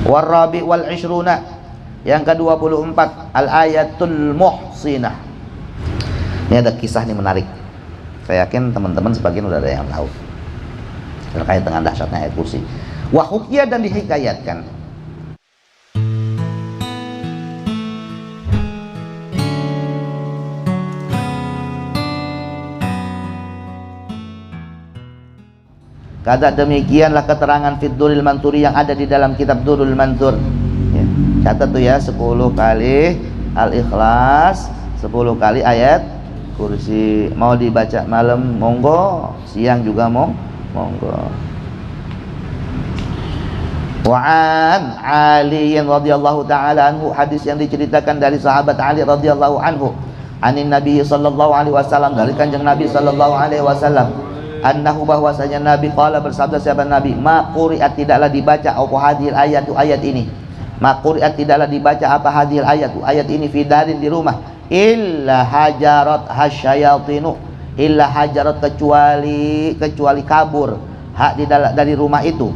Warabi wal ishruna, yang ke-24, al-ayatul muhsinah. Ini ada kisah nih menarik. Saya yakin teman-teman sebagian udah ada yang tahu terkait dengan dahsyatnya ayat kursi. Wa hukiya, dan dihikayatkan. Kata demikianlah keterangan fid Durril Manturi yang ada di dalam kitab Durrul Mantur. Ya. Catat tuh ya, 10 kali Al-Ikhlas, 10 kali ayat kursi. Mau dibaca malam monggo, siang juga monggo. Wa'an Ali radhiyallahu ta'ala anhu, hadis yang diceritakan dari sahabat Ali radhiyallahu anhu, anin Nabi sallallahu alaihi wasallam, dari kanjeng Nabi sallallahu alaihi wasallam, annahu, bahwasanya Nabi qala, bersabda siapa Nabi, ma quri'at, tidaklah dibaca apa hadhil ayatu, ayat ini, ma quri'at, tidaklah dibaca apa hadhil ayatu, ayat ini, fi darin, di rumah, illa hajarat hasyayatinu, illa hajarat, kecuali kabur, hak di dalam dari rumah itu,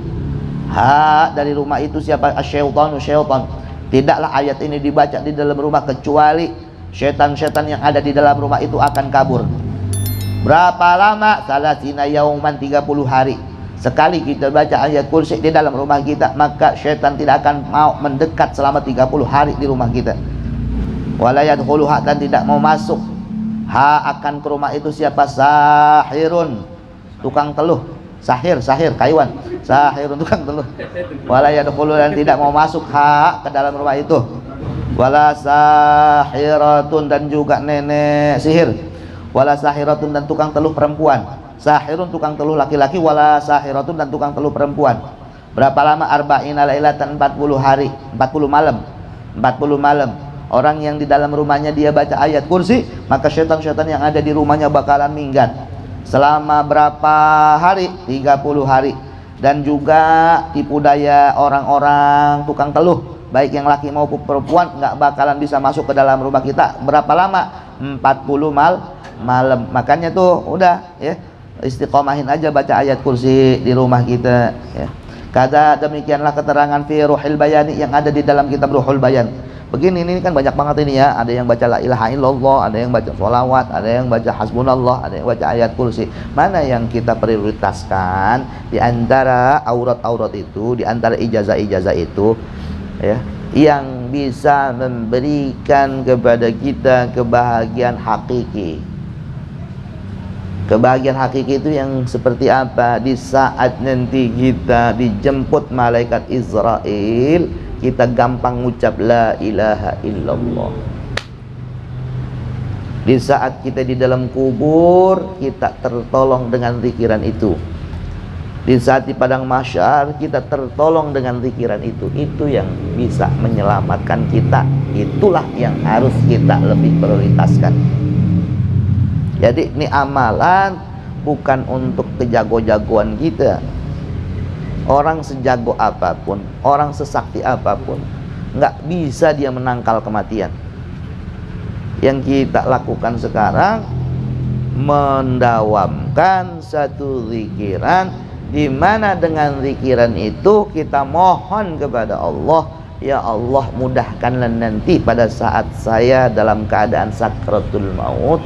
hak dari rumah itu siapa, asyaitanu, syaitan. Tidaklah ayat ini dibaca di dalam rumah kecuali syaitan-syaitan yang ada di dalam rumah itu akan kabur. Berapa lama? Salasina yauman, 30 hari. Sekali kita baca ayat kursi di dalam rumah kita, maka syaitan tidak akan mau mendekat selama 30 hari di rumah kita. Wala yadkhuluha, dan tidak mau masuk akan ke rumah itu siapa, sahirun, tukang teluh. Sahir, kayuan. Sahirun, tukang teluh. Wala yadkhulu, dan tidak mau masuk ke dalam rumah itu. Wala sahiratun, dan juga nenek sihir. Wala sahiratun, dan tukang teluh perempuan. Sahirun, tukang teluh laki-laki. Wala sahiratun, dan tukang teluh perempuan. Berapa lama? Arba'ina lailatan, 40 hari, 40 malam. 40 malam. Orang yang di dalam rumahnya dia baca ayat kursi, maka syaitan-syaitan yang ada di rumahnya bakalan minggat. Selama berapa hari? 30 hari. Dan juga tipu daya orang-orang tukang teluh, baik yang laki maupun perempuan, nggak bakalan bisa masuk ke dalam rumah kita. Berapa lama? 40 malam. Makanya tuh udah ya, istiqomahin aja baca ayat kursi di rumah kita ya. Kata demikianlah keterangan fi Ruhul Bayani, yang ada di dalam kitab Ruhul Bayan. Begini, ini kan banyak banget ini ya. Ada yang baca la ilaha illallah, ada yang baca sholawat, ada yang baca hasbunallah, ada yang baca ayat kursi. Mana yang kita prioritaskan di antara aurat-aurat itu, di antara ijazah-ijazah itu ya, yang bisa memberikan kepada kita kebahagiaan hakiki. Kebahagiaan hakiki itu yang seperti apa? Di saat nanti kita dijemput malaikat Israel, kita gampang ngucap la ilaha illallah. Di saat kita di dalam kubur, kita tertolong dengan zikiran itu. Di saat di padang mahsyar, kita tertolong dengan zikiran itu. Itu yang bisa menyelamatkan kita. Itulah yang harus kita lebih prioritaskan. Jadi ini amalan bukan untuk kejago-jagoan kita. Orang sejago apapun, orang sesakti apapun, nggak bisa dia menangkal kematian. Yang kita lakukan sekarang, mendawamkan satu zikiran, di mana dengan zikiran itu kita mohon kepada Allah, ya Allah, mudahkanlah nanti pada saat saya dalam keadaan sakratul maut,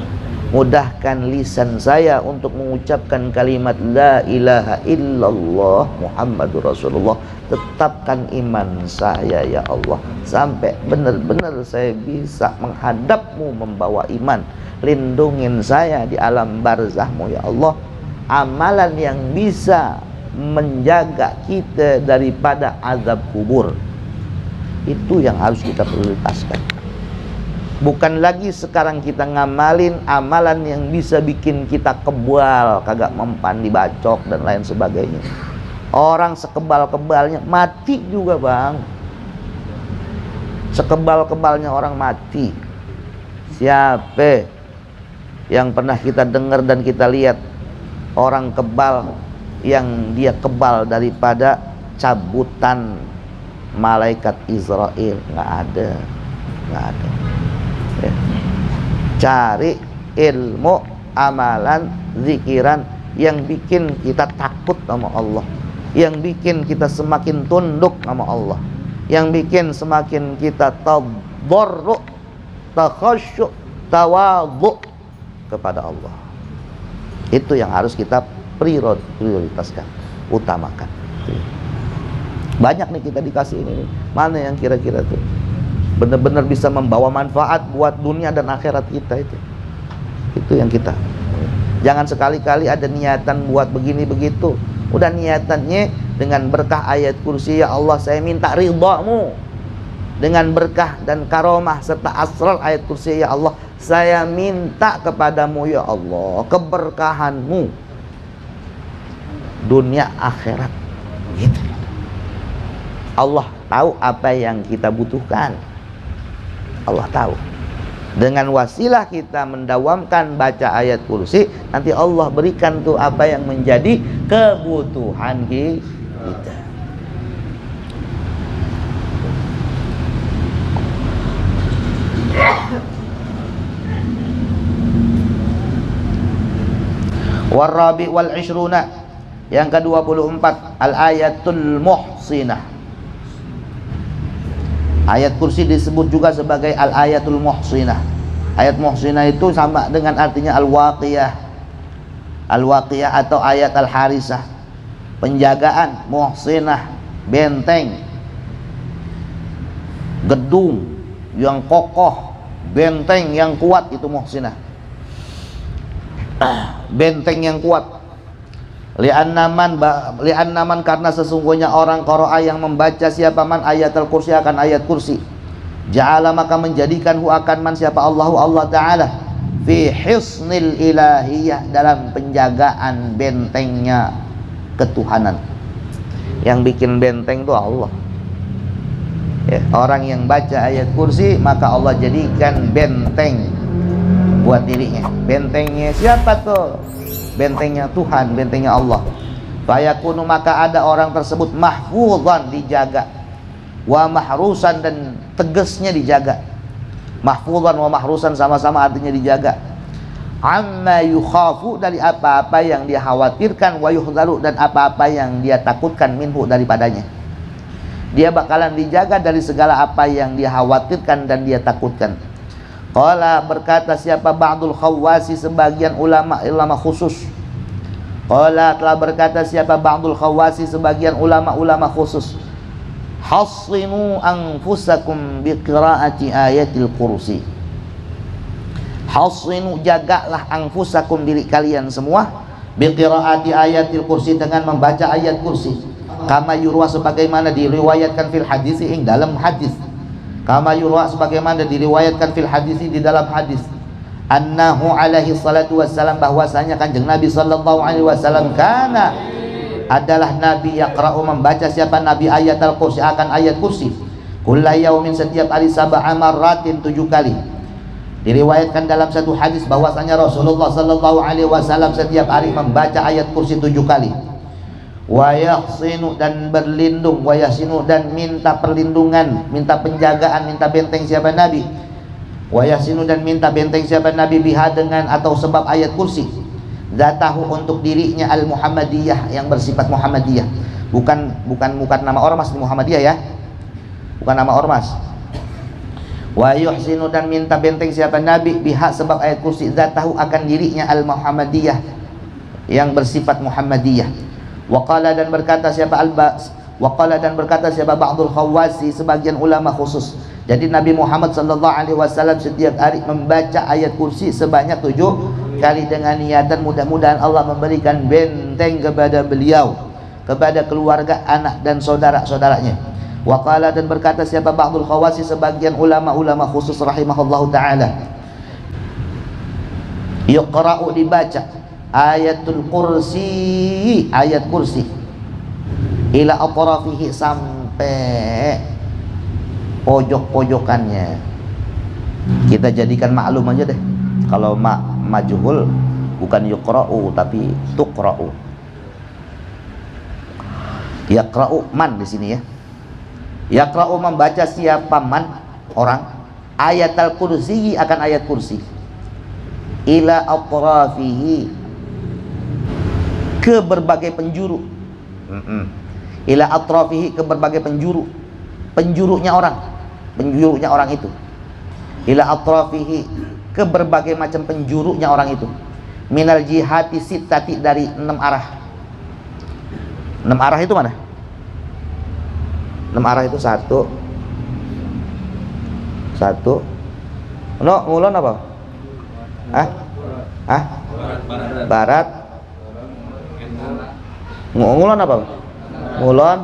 mudahkan lisan saya untuk mengucapkan kalimat la ilaha illallah Muhammadur Rasulullah. Tetapkan iman saya ya Allah, sampai benar-benar saya bisa menghadapmu membawa iman. Lindungin saya di alam barzahmu ya Allah. Amalan yang bisa menjaga kita daripada azab kubur, itu yang harus kita prioritaskan. Bukan lagi sekarang kita ngamalin amalan yang bisa bikin kita kebal, kagak mempan, dibacok dan lain sebagainya. Orang sekebal-kebalnya mati juga bang. Sekebal-kebalnya orang mati. Siapa yang pernah kita dengar dan kita lihat orang kebal yang dia kebal daripada cabutan malaikat Israel? Nggak ada. Ya. Cari ilmu, amalan, zikiran yang bikin kita takut sama Allah, yang bikin kita semakin tunduk sama Allah, yang bikin semakin kita tadarru', takhasyu', tawadhu' kepada Allah. Itu yang harus kita prioritaskan, utamakan. Banyak nih kita dikasih ini, mana yang kira-kira tuh benar-benar bisa membawa manfaat buat dunia dan akhirat kita itu yang kita. Jangan sekali-kali ada niatan buat begini begitu. Udah niatannya dengan berkah ayat kursi, ya Allah saya minta ridhamu. Dengan berkah dan karomah serta asrar ayat kursi, ya Allah saya minta kepadamu ya Allah keberkahanmu dunia akhirat. Gitu. Allah tahu apa yang kita butuhkan. Allah tahu. Dengan wasilah kita mendawamkan baca ayat kursi, nanti Allah berikan tuh apa yang menjadi kebutuhan kita. Warabi wal ishruna, yang ke-24, al-ayatul muhsinah. Ayat kursi disebut juga sebagai al-ayatul muhsinah. Ayat muhsinah itu sama dengan artinya al-waqiyah. Al-waqiyah atau ayat al-harisah. Penjagaan, muhsinah, benteng, gedung yang kokoh, benteng yang kuat, itu muhsinah. Benteng yang kuat. Li'annaman karena sesungguhnya orang qara'a yang membaca siapa man ayat al-kursi akan ayat kursi, ja'ala maka menjadikan hu akan man siapa Allah Ta'ala fi hisnil ilahiyah, dalam penjagaan bentengnya ketuhanan. Yang bikin benteng itu Allah ya. Orang yang baca ayat kursi maka Allah jadikan benteng buat dirinya. Bentengnya siapa tuh? Bentengnya Tuhan, bentengnya Allah. Fayakunu maka ada orang tersebut mahfuzan, dijaga, wa mahrusan, dan tegasnya dijaga. Mahfuzan wa mahrusan sama-sama artinya dijaga. Amma yukhafu, dari apa-apa yang dia khawatirkan, wa yuhzaru, dan apa-apa yang dia takutkan, minhu, daripadanya. Dia bakalan dijaga dari segala apa yang dia khawatirkan dan dia takutkan. Qala, berkata siapa ba'dul khawasi, sebagian ulama khusus. Qala, telah berkata siapa ba'dul khawasi, sebagian ulama khusus. Hassinu anfusakum biqiraati ayatil kursi. Hassinu, jagalah anfusakum, diri kalian semua, biqiraati ayatil kursi, dengan membaca ayat kursi. Kama yurwa, sebagaimana diriwayatkan fil hadis, ing dalam hadis. Kama yurwa, sebagaimana diriwayatkan fil hadis, di dalam hadis, annahu alaihi salatu wassalam, bahwasanya kanjeng Nabi sallallahu alaihi wasallam kana, adalah Nabi, yaqra'u, membaca siapa Nabi ayat al-kursi, akan ayat kursi, kulla yaumin, setiap hari, sab'a marratin, 7 kali. Diriwayatkan dalam satu hadis bahwasanya Rasulullah sallallahu alaihi wasallam setiap hari membaca ayat kursi 7 kali. Wa yahsinu, dan berlindung, wa yahsinu, dan minta perlindungan, minta penjagaan, minta benteng siapa Nabi. Wa yahsinu, dan minta benteng siapa Nabi, biha, dengan atau sebab ayat kursi, zatahu, untuk dirinya, al-Muhammadiyah, yang bersifat Muhammadiyah. Bukan nama ormas di Muhammadiyah ya. Bukan nama ormas. Wa yuhsinu, dan minta benteng siapa Nabi, biha, sebab ayat kursi, zatahu, akan dirinya, al-Muhammadiyah, yang bersifat Muhammadiyah. Waqala, dan berkata siapa ba'dul khawasi, sebagian ulama khusus. Jadi Nabi Muhammad sallallahu alaihi wasallam setiap hari membaca ayat kursi sebanyak 7 kali, dengan niatan mudah-mudahan Allah memberikan benteng kepada beliau, kepada keluarga, anak dan saudara-saudaranya. Waqala, dan berkata siapa ba'dul khawasi, sebagian ulama khusus rahimahullahu taala, yuqra'u, dibaca ayatul kursi, ayat kursi, ila atrafihi, sampai pojok-pojokannya. Kita jadikan maklum aja deh, kalau majhul bukan yuqra'u tapi tuqra'u. Yaqra'u man di sini ya. Yaqra'u, membaca siapa man, orang, ayatul kursi, akan ayat kursi, ila atrafihi, ke berbagai penjuru. Ila atrafihi, ke berbagai penjuru. penjurunya orang itu, ila atrafihi, ke berbagai macam penjurunya orang itu, minal jihati sittati, dari 6 arah. 6 arah itu mana? 6 arah itu satu ngulon apa? Barat. Ngulon apa? Ngulon,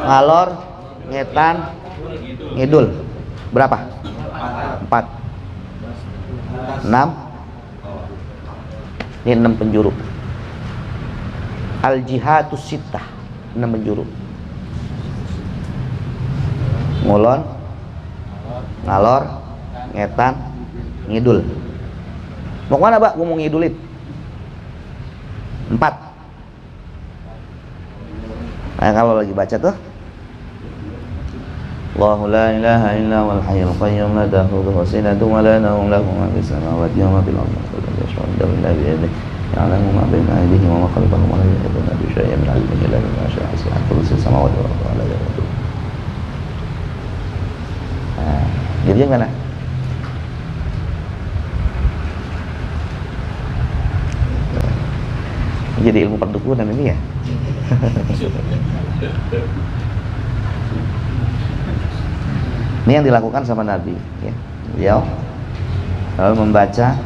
ngalor, ngetan, ngidul. Berapa? 4. 6. Ini 6 penjuru. Al jihatus sittah, 6 penjuru. Ngulon, ngalor, ngetan, ngidul. Mau kemana, Pak? Gua mau ngidulin. 4. Nah, kalau lagi baca tuh, Allahu la ilaha illa huwal hayyul qayyum la ta'khudhuhu sinatun wa la nawm lahu ma fis samawati wa ma fil ardi yashfa'u illa bi idhnihi ya'lamu ma bayna aydihim wa ma khalfahum wa la yuhituna bi shay'in min 'ilmihi illa bima sha'a wasi'a kursiyuhu samawati wal ardi wa la ya'uduhu. Jadi yang mana? Jadi ilmu perdukunan ini ya. Ini yang dilakukan sama Nabi ya. Beliau lalu membaca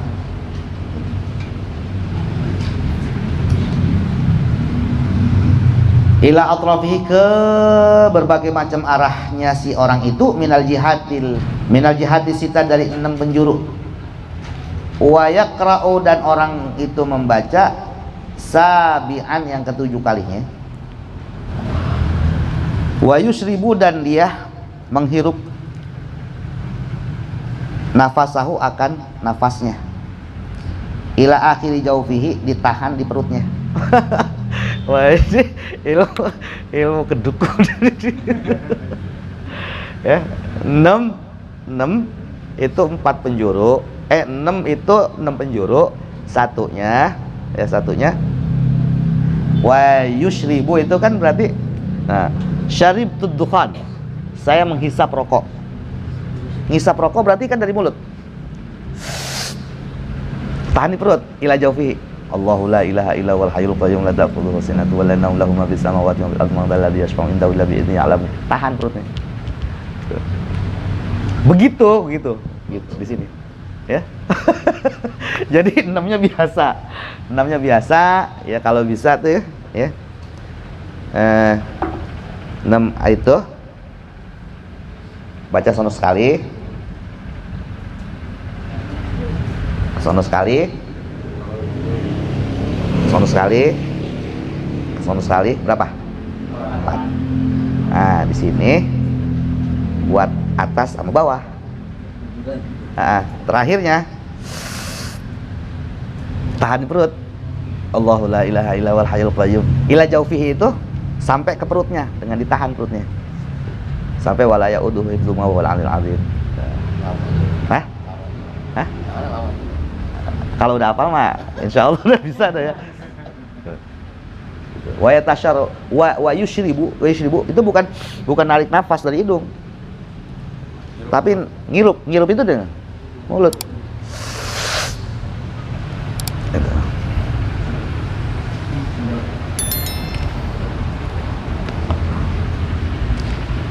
ila atrafihi, ke berbagai macam arahnya si orang itu, minal jihati sita, dari 6 penjuru. Wa yaqra'u, dan orang itu membaca sabi'an, yang ke-7 kalinya. Wa yusribu, dan dia menghirup nafasahu, akan nafasnya, ila akhiri jaufihi, ditahan di perutnya. Wah, ini ilmu kedukun. Ya, 6 itu 4 penjuru. 6 itu 6 penjuru. Satunya wa yushribu, itu kan berarti, nah, syaribtud dukhan, saya menghisap rokok. Ngisap rokok berarti kan dari mulut. Tahan di perut, ila jaufihi. Allahu la ilaha illa huwal hayyul qayyum la ta'khudhuhu sinatun wa la nawm lahu ma fis samawati wa fil ardi man dhal ladzi yashfa'u 'indahu illa bi idzni ya'lamu. Tahan perutnya. Begitu di sini. Ya. Jadi 6-nya biasa ya, kalau bisa tuh ya. 6 itu baca sono sekali, berapa? 4. Nah, di sini buat atas sama bawah. Nah, terakhirnya tahan di perut. Allahu la ilaha illa huwal hayyul qayyum. Ila jaufihi, itu sampai ke perutnya, dengan ditahan perutnya. Sampai wala ya'uduhu hifdzuhuma wa huwal 'aliyyul 'azim. Hah? Kalau udah hafal mah insyaallah udah bisa dah ya. Wa yatasharu wa yushribu itu bukan narik nafas dari hidung. Tapi ngirup itu dengan mulut.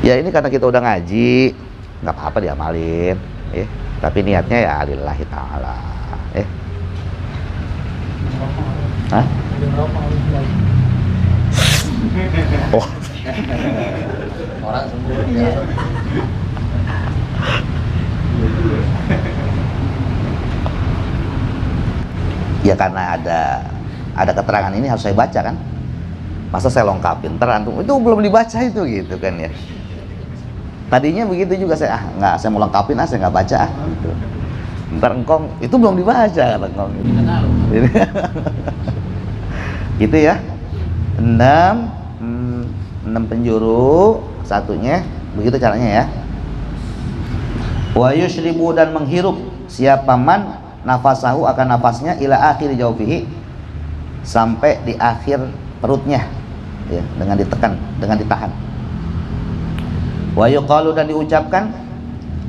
Ya ini karena kita udah ngaji, nggak apa-apa diamalin, tapi niatnya ya lillahi ta'ala. Hah? Oh. Orang sembuh. Ya karena ada keterangan ini harus saya baca kan. Masa saya lengkapin, antum itu belum dibaca itu gitu kan ya. Tadinya begitu juga, saya saya mau lengkapin, saya nggak baca gitu. Ntar engkong itu belum dibaca kata engkong gitu. Gitu ya. 6 penjuru, satunya begitu caranya ya. Wa yushribu, dan menghirup siapa man nafasahu, akan nafasnya, ila akhir jaufihi, sampai di akhir perutnya ya, dengan ditekan, dengan ditahan. Wa yuqalu, dan diucapkan,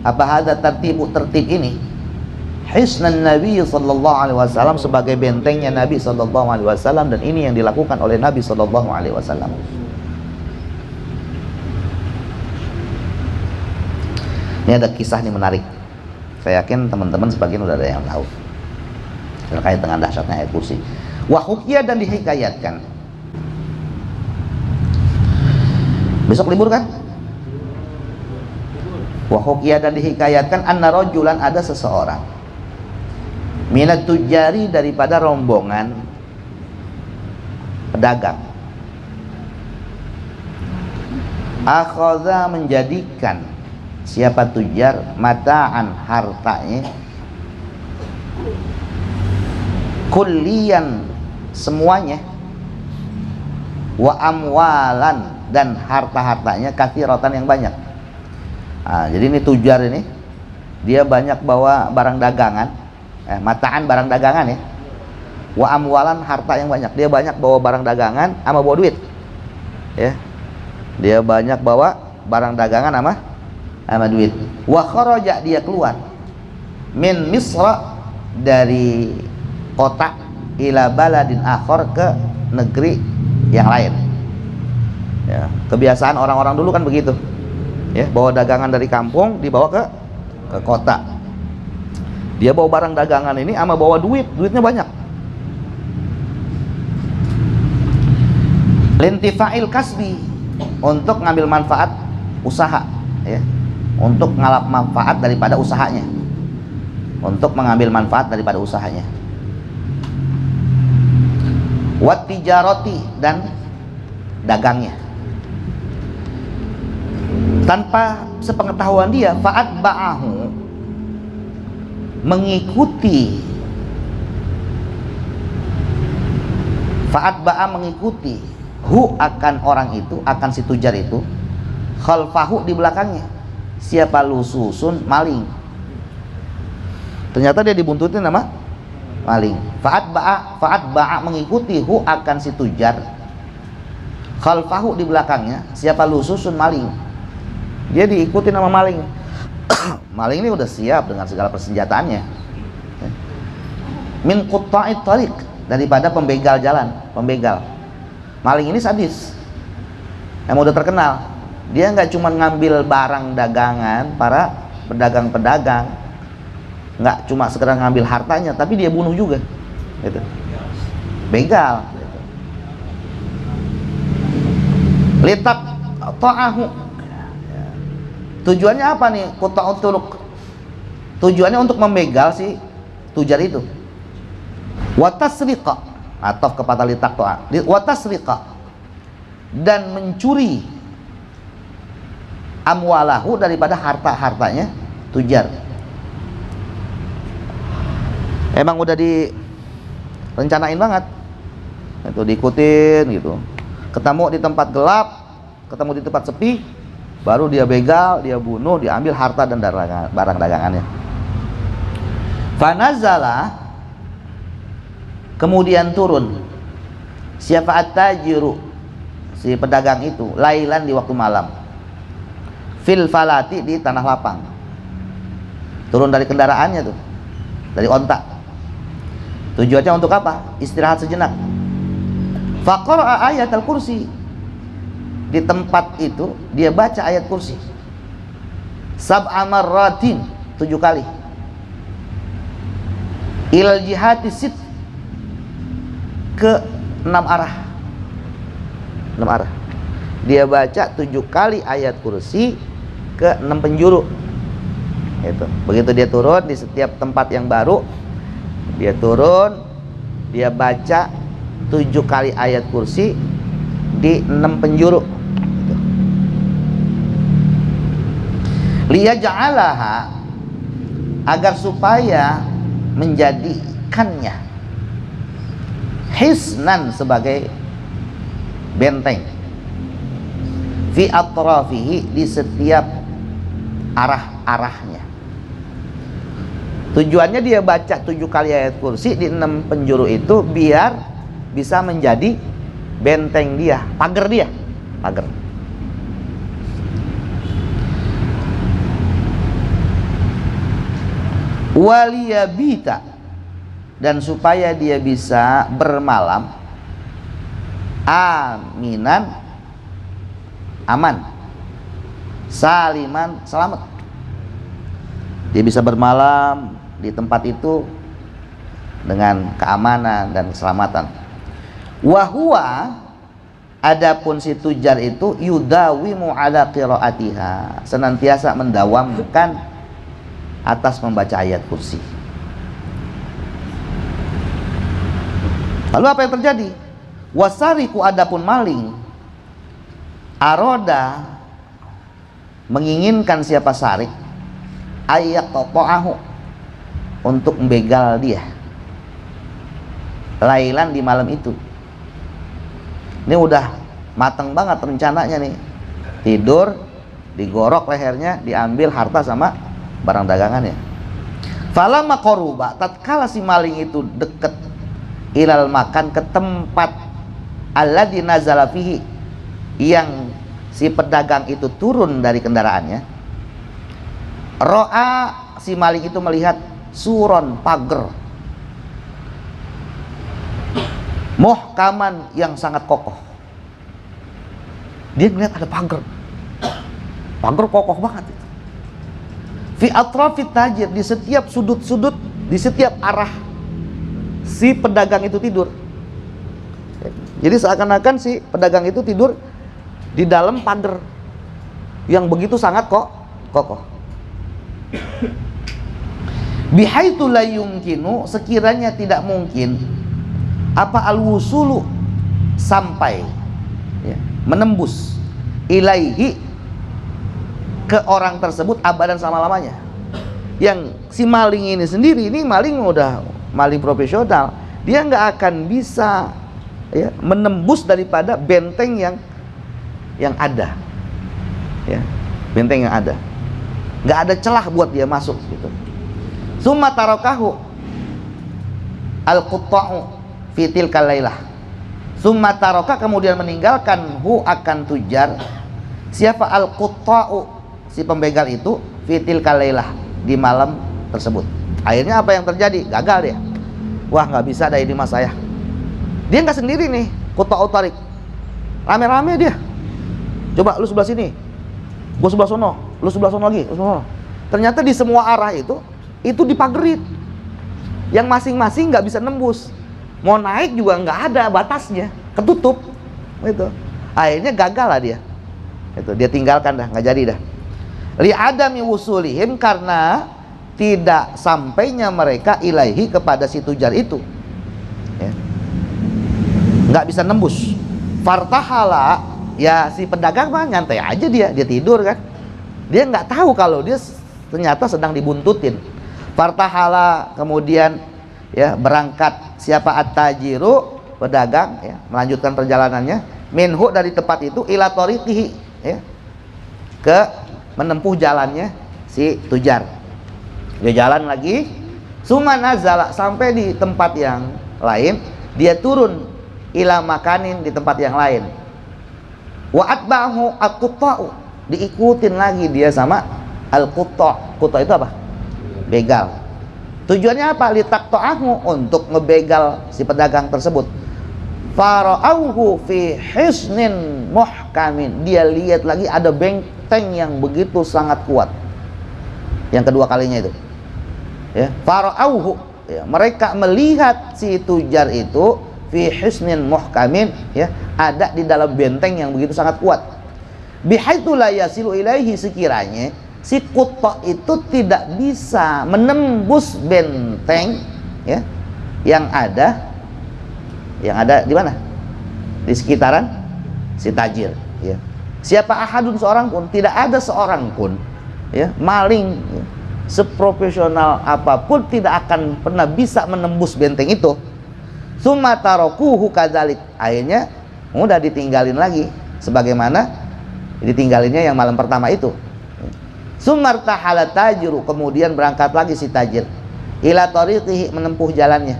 apa hadza tertib ini, hisnan Nabi sallallahu alaihi wasallam, sebagai bentengnya Nabi sallallahu alaihi wasallam, dan ini yang dilakukan oleh Nabi sallallahu alaihi wasallam. Ini ada kisah nih menarik. Saya yakin teman-teman sebagian udah ada yang tahu terkait dengan dahsyatnya ayat kursi. Wa hukiya, dan dihikayatkan. Besok libur kan? Wa hukiya, dan dihikayatkan, anna rajulan, ada seseorang, minat tujari, daripada rombongan pedagang, akhadha, menjadikan, siapa tujar, mata'an, hartanya, kullian, semuanya, wa amwalan, dan harta-hartanya, katsiratan, yang banyak. Nah, jadi ini tujar ini, dia banyak bawa barang dagangan, mata'an, barang dagangan ya, wa amwalan, harta yang banyak. Dia banyak bawa barang dagangan sama bawa duit ya, dia banyak bawa barang dagangan sama duit. Wa kharaja, dia keluar, min Misra, dari kota, ila baladin akhar, ke negeri yang lain ya. Kebiasaan orang-orang dulu kan begitu ya, bawa dagangan dari kampung dibawa ke kota. Dia bawa barang dagangan ini sama bawa duitnya banyak. Lintifa'il kasbi, untuk ngambil manfaat usaha ya, untuk ngalap manfaat daripada usahanya, untuk mengambil manfaat daripada usahanya. Wat tijarati, dan dagangnya, tanpa sepengetahuan dia, fa'at ba'ahu, mengikuti, fa'at ba'a, mengikuti, hu, akan orang itu, akan si tujar itu, khalfahu, di belakangnya, siapa, lususun, maling. Ternyata dia dibuntutin sama maling. Fa'at ba'a, mengikuti, hu, akan si tujar, khalfahu, di belakangnya, siapa, lususun, maling. Dia diikuti sama maling. Maling ini udah siap dengan segala persenjataannya. Min qutta'it tariq, daripada pembegal jalan, pembegal. Maling ini sadis, emang udah terkenal. Dia nggak cuma ngambil barang dagangan para pedagang-pedagang, nggak cuma sekedar ngambil hartanya, tapi dia bunuh juga gitu. Begal gitu. Litak ta'ahu, tujuannya apa nih? Quta'ut turuq, tujuannya untuk membegal si tujar itu. Wa tasriqa, atau kepada litak ta'a, wa tasriqa, dan mencuri, amwalahu, daripada harta-hartanya tujar. Emang udah direncanain banget itu, diikutin gitu. Ketemu di tempat gelap, ketemu di tempat sepi, baru dia begal, dia bunuh, dia ambil harta dan barang dagangannya. Fanazala, kemudian turun, siapa, at-tajiru, si pedagang itu, lailan, di waktu malam, fil falati, di tanah lapang. Turun dari kendaraannya tuh, dari onta. Tujuannya untuk apa? Istirahat sejenak. Faqara'a ayat al-kursi, di tempat itu dia baca ayat kursi sab'a marratin, 7 kali. Ilal jihati sit, ke 6 arah, 6 arah. Dia baca 7 kali ayat kursi ke 6 penjuru itu. Begitu dia turun di setiap tempat yang baru, dia turun, dia baca 7 kali ayat kursi di 6 penjuru. Liyaj'alaha, agar supaya menjadikannya hisnan, sebagai benteng, fi atrafihi, di setiap arah-arahnya. Tujuannya dia baca 7 kali ayat kursi di 6 penjuru itu biar bisa menjadi benteng dia, pagar dia, pagar. Waliyabita, dan supaya dia bisa bermalam aminan, aman, saliman, selamat. Dia bisa bermalam di tempat itu dengan keamanan dan keselamatan. Wahwa, adapun si tujar itu yudawimu ala qiraatiha, senantiasa mendawamkan atas membaca ayat kursi. Lalu apa yang terjadi? Wasariku, adapun maling, aroda, menginginkan siapa sarik, ayat tokoahu, untuk membegal dia, lailan, di malam itu. Ini udah mateng banget rencananya nih, tidur, digorok lehernya, diambil harta sama barang dagangannya. Falamma qaruba, tatkala si maling itu dekat ilal makan, ke tempat alladzi nazala fihi, yang si pedagang itu turun dari kendaraannya. Ro'a, si maling itu melihat suron, pagar muhkaman, yang sangat kokoh. Dia melihat ada pagar kokoh banget itu. Fi atrafit tajir, di setiap sudut-sudut, di setiap arah si pedagang itu tidur. Jadi seakan-akan si pedagang itu tidur di dalam pagar yang begitu sangat kokoh. Bihaitsu la yumkinu, sekiranya tidak mungkin apa al-wusulu, sampai, ya, menembus, ilaihi, ke orang tersebut, abadan, selama-lamanya. Yang si maling ini sendiri, ini maling udah maling profesional, dia nggak akan bisa, ya, menembus daripada benteng yang ada, ya, benteng yang ada, nggak ada celah buat dia masuk gitu. Summa tarakahu al-qutta'u fitil kalailah. Summa taraka, kemudian meninggalkan hu, akan tujar, siapa al-qutta'u, si pembegal itu, fitil kalailah, di malam tersebut. Akhirnya apa yang terjadi? Gagal dia. Wah, nggak bisa ada ini mas saya. Dia nggak sendiri nih, qutta'u tarik, rame-rame dia. Coba lu sebelah sini, gua sebelah sono, lu sebelah sono lagi, lu sebelah sono. Ternyata di semua arah itu dipagerin, yang masing-masing nggak bisa nembus. Mau naik juga nggak ada batasnya, ketutup itu. Akhirnya gagal lah dia. Itu dia tinggalkan dah, nggak jadi dah. Li adami wusulihim, karena tidak sampainya mereka ilaihi, kepada si tujar itu, ya, nggak bisa nembus. Fartahala, ya si pedagang mah nyantai aja, dia tidur kan, dia nggak tahu kalau dia ternyata sedang dibuntutin. Fartahala, kemudian, ya, berangkat siapa at-tajiru, pedagang, ya, melanjutkan perjalanannya, minhu, dari tempat itu, ila tariqihi, ya, ke menempuh jalannya si tujar. Dia jalan lagi, summa nazala, sampai di tempat yang lain, dia turun, ila makanin, di tempat yang lain. Wa atba'ahu al-qutta'u, diikutin lagi dia sama al-qutta'. Qutta' itu apa? Begal. Tujuannya apa? Litaqta'ahu, untuk ngebegal si pedagang tersebut. Fara'auhu fi hisnin muhkamin, dia lihat lagi ada benteng yang begitu sangat kuat. Yang kedua kalinya itu, ya, fara'auhu, ya, mereka melihat si tujar itu fi hisnin muhkamin, ya, ada di dalam benteng yang begitu sangat kuat. Bihaitsu la yasilu ilaihi, sekiranya si qutta itu tidak bisa menembus benteng, ya, yang ada di mana? Di sekitaran si tajir, ya. Siapa ahadun, seorang pun, tidak ada seorang pun, ya, maling, ya, seprofesional apapun tidak akan pernah bisa menembus benteng itu. Summa tarakuhu kadzalik, akhirnya mudah ditinggalin lagi sebagaimana ditinggalinnya yang malam pertama itu. Sumartahala tajiru, kemudian berangkat lagi si tajir, ila tariqihi, menempuh jalannya.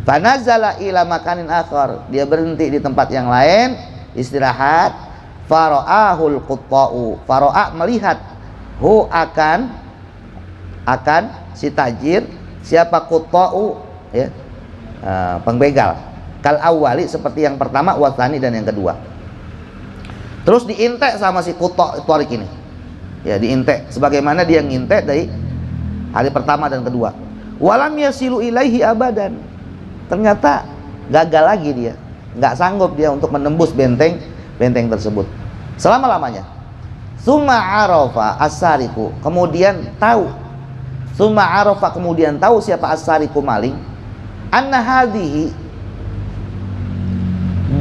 Fanazala ila makanin akhar, dia berhenti di tempat yang lain istirahat. Fara'ahul qutta'u, fara'a melihat, hu akan si tajir, siapa qutta'u ya, pengbegal, kal awwali seperti yang pertama, wasani dan yang kedua. Terus diintek sama si qutta' tarik ini ya, diintek sebagaimana dia ngintek dari hari pertama dan kedua. Walam yasilu ilaihi abadan, ternyata gagal lagi dia, nggak sanggup dia untuk menembus benteng tersebut selama-lamanya. Summa arafa as-sariqu, kemudian tahu, summa arafa kemudian tahu siapa as-sariqu maling, anna hadhihi,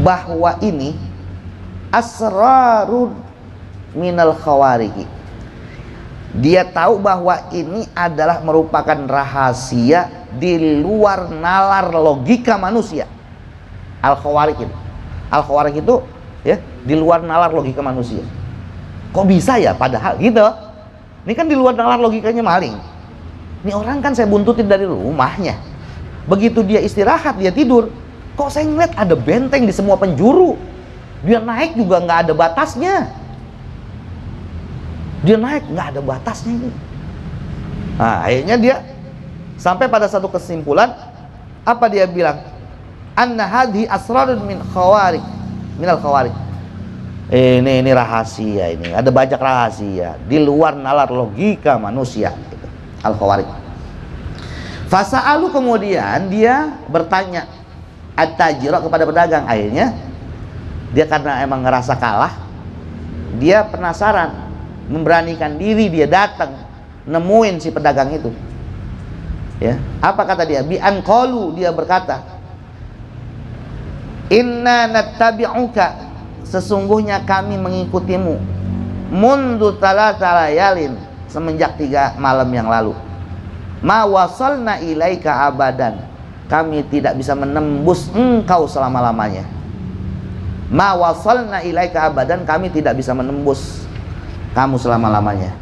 bahwa ini, asrarun minal khawariji, dia tahu bahwa ini adalah merupakan rahasia di luar nalar logika manusia. Al-khawarij itu ya, di luar nalar logika manusia. Kok bisa ya, padahal gitu. Ini kan di luar nalar logikanya maling. Ini orang kan saya buntutin dari rumahnya. Begitu dia istirahat, dia tidur, kok saya ngeliat ada benteng di semua penjuru. Dia naik juga nggak ada batasnya. Dia naik nggak ada batasnya ini. Nah, akhirnya dia sampai pada satu kesimpulan. Apa dia bilang? Anna hadhi asrarun minal khawarij. Ini rahasia, ini ada banyak rahasia di luar nalar logika manusia gitu. Al-khawarij. Fasa'alu, kemudian dia bertanya at-tajira kepada pedagang. Akhirnya dia karena emang ngerasa kalah, dia penasaran, memberanikan diri, dia datang nemuin si pedagang itu ya. Apa kata dia? Bi an qalu, dia berkata, inna nattabi'uka, sesungguhnya kami mengikutimu, mundu talata layalin, semenjak 3 malam yang lalu. Ma wasalna ilaika abadan, kami tidak bisa menembus engkau selama-lamanya. Ma wasalna ilaika abadan, kami tidak bisa menembus kamu selama-lamanya.